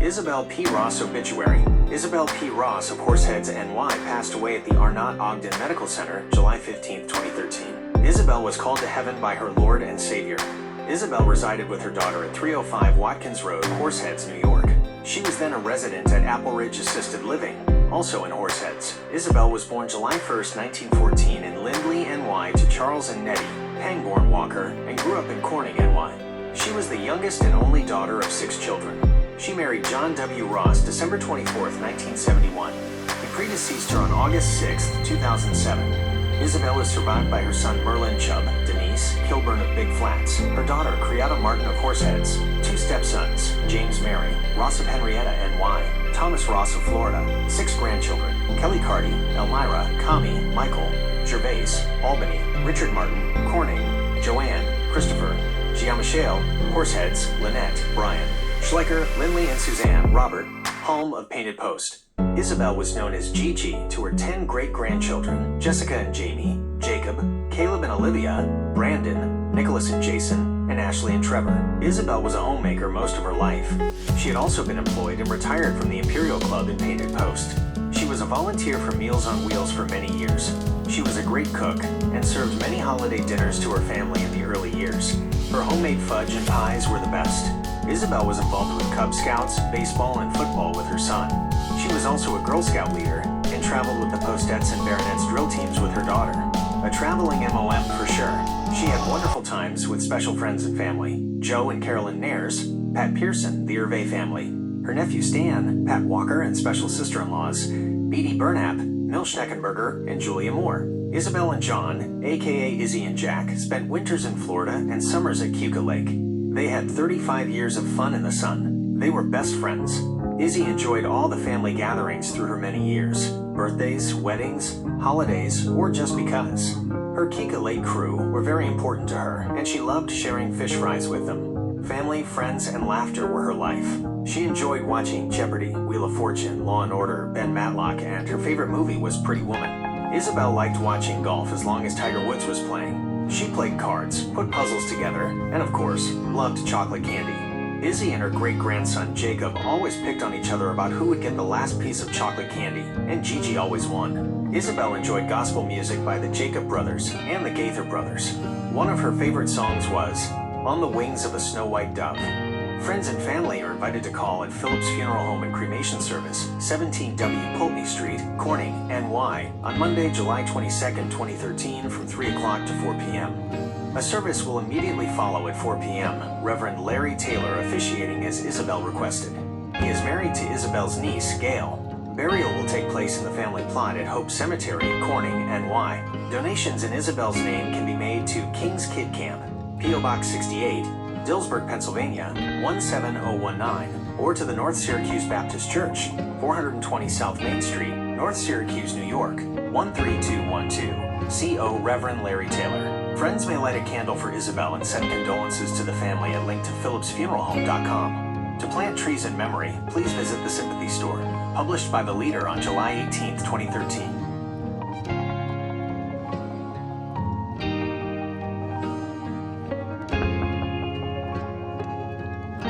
Isabel P. Ross obituary. Isabel P. Ross of Horseheads, NY passed away at the Arnott Ogden Medical Center, July 15, 2013. Isabel was called to heaven by her Lord and Savior. Isabel resided with her daughter at 305 Watkins Road, Horseheads, New York. She was then a resident at Apple Ridge Assisted Living, also in Horseheads. Isabel was born July 1, 1914 in Lindley, NY to Charles and Nettie Pangborn Walker and grew up in Corning, NY. She was the youngest and only daughter of 6 children. She married John W. Ross December 24, 1971. He predeceased her on August 6, 2007. Isabel is survived by her son Merlin Chubb, Denise Kilburn of Big Flats, her daughter Creata Martin of Horseheads, 2 stepsons, James Mary Ross of Henrietta, NY, Thomas Ross of Florida, 6 grandchildren, Kelly Carty, Elmira, Kami, Michael, Gervais, Albany, Richard Martin, Corning, Joanne, Christopher, Giammichele, Horseheads, Lynette, Brian, Schleicher, Lindley and Suzanne, Robert, Hulme of Painted Post. Isabel was known as Gigi to her 10 great-grandchildren, Jessica and Jamie, Jacob, Caleb and Olivia, Brandon, Nicholas and Jason, and Ashley and Trevor. Isabel was a homemaker most of her life. She had also been employed and retired from the Imperial Club in Painted Post. She was a volunteer for Meals on Wheels for many years. She was a great cook and served many holiday dinners to her family in the early years. Her homemade fudge and pies were the best. Isabel was involved with Cub Scouts, baseball, and football with her son. She was also a Girl Scout leader and traveled with the Postettes and Baronets drill teams with her daughter. A traveling MOM for sure. She had wonderful times with special friends and family. Joe and Carolyn Nares, Pat Pearson, the Hervé family, her nephew Stan, Pat Walker and special sister-in-laws, Beatty Burnap, Mil Schneckenberger, and Julia Moore. Isabel and John, aka Izzy and Jack, spent winters in Florida and summers at Keuka Lake. They had 35 years of fun in the sun. They were best friends. Izzy enjoyed all the family gatherings through her many years. Birthdays, weddings, holidays, or just because. Her Keuka Lake crew were very important to her, and she loved sharing fish fries with them. Family, friends, and laughter were her life. She enjoyed watching Jeopardy, Wheel of Fortune, Law & Order, Ben Matlock, and her favorite movie was Pretty Woman. Isabel liked watching golf as long as Tiger Woods was playing. She played cards, put puzzles together, and of course, loved chocolate candy. Izzy and her great-grandson Jacob always picked on each other about who would get the last piece of chocolate candy, and Gigi always won. Isabel enjoyed gospel music by the Jacob Brothers and the Gaither Brothers. One of her favorite songs was On the Wings of a Snow White Dove. Friends and family are invited to call at Phillips Funeral Home and Cremation Service, 17W Pulteney Street, Corning, NY, on Monday, July 22, 2013 from 3 o'clock to 4 p.m. A service will immediately follow at 4 p.m., Reverend Larry Taylor officiating as Isabel requested. He is married to Isabel's niece, Gail. Burial will take place in the family plot at Hope Cemetery, Corning, NY. Donations in Isabel's name can be made to King's Kid Camp, P.O. Box 68, Dillsburg, Pennsylvania, 17019, or to the North Syracuse Baptist Church, 420 South Main Street, North Syracuse, New York, 13212. C.O. Reverend Larry Taylor. Friends may light a candle for Isabel and send condolences to the family at link to phillipsfuneralhome.com. To plant trees in memory, please visit the Sympathy Store, published by The Leader on July 18, 2013.